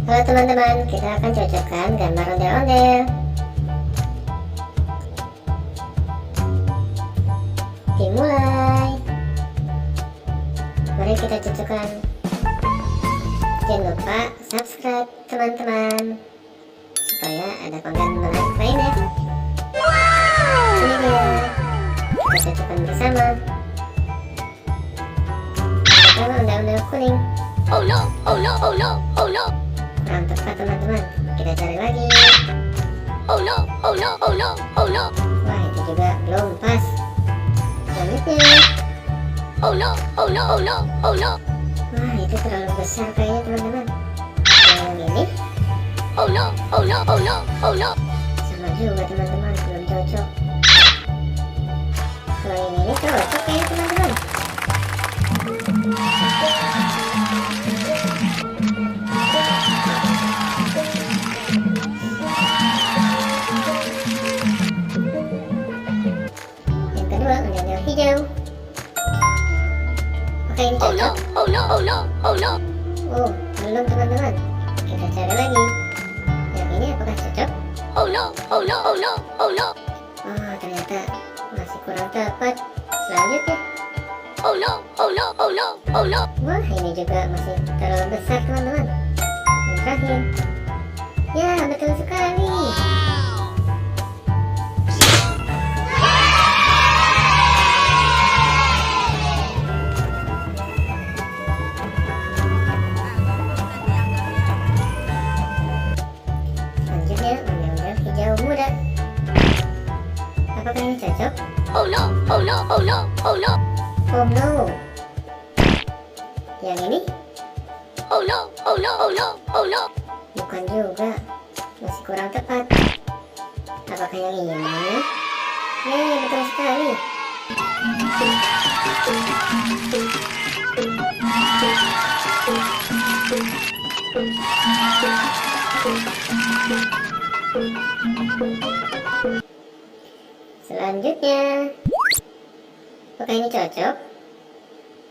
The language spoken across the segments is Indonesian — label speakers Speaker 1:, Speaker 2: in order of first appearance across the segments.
Speaker 1: Halo teman-teman, kita akan cocokkan gambar ondel-ondel. Dimulai. Mari kita cocokkan. Jangan lupa subscribe teman-teman, supaya ada konten menarik lainnya. Ini dia, kita cocokkan bersama. Pertama ondel-ondel kuning.
Speaker 2: Oh no, oh no, oh no, oh no.
Speaker 1: Kurang tepat teman-teman, kita cari lagi.
Speaker 2: Oh no, oh no, oh no, oh no.
Speaker 1: Wah, itu juga belum pas. Selanjutnya.
Speaker 2: Oh no, oh no, oh no, oh no.
Speaker 1: Wah, itu terlalu besar kayaknya teman-teman. Yang ini
Speaker 2: Oh no, oh no, oh no, oh no.
Speaker 1: sama juga teman-teman, belum cocok. Kalau yang ini cocok kayaknya teman-teman. Yang kedua, ondel hijau. Oke, ini
Speaker 2: Oh no,
Speaker 1: cocok.
Speaker 2: oh no, oh no, oh no.
Speaker 1: Oh, belum teman-teman. Kita cari lagi. Yang ini apakah cocok?
Speaker 2: Oh no, oh no, oh no, oh no.
Speaker 1: Oh, ternyata masih kurang tepat. Selanjutnya.
Speaker 2: Oh no, oh no, oh no, oh no.
Speaker 1: Wah, ini juga masih terlalu besar teman-teman. Yang terakhir. Ya, betul sekali. Selanjutnya, ondel-ondel hijau muda. Apakah ini cocok?
Speaker 2: Oh no, oh no, oh no, oh no.
Speaker 1: Oh no. Yang ini?
Speaker 2: Oh no, oh no, oh no, oh no.
Speaker 1: Bukan juga, masih kurang tepat. Apakah yang ini? Yeay, betul sekali. Selanjutnya, apakah ini cocok?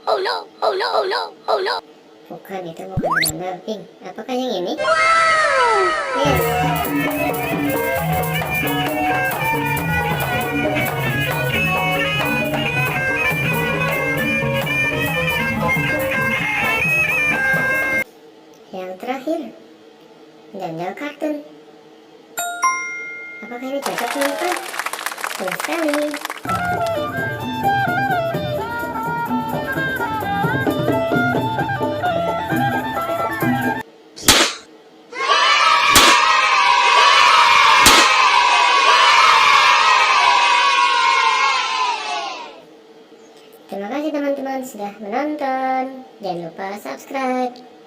Speaker 2: Oh no, oh no, oh no, oh no.
Speaker 1: Bukan, itu bukan ondel pink. Apakah yang ini? Yes. Yang terakhir, ondel kartun. Apakah ini cocok teman-teman? Betul sekali. Terima kasih teman-teman sudah menonton. Jangan lupa subscribe.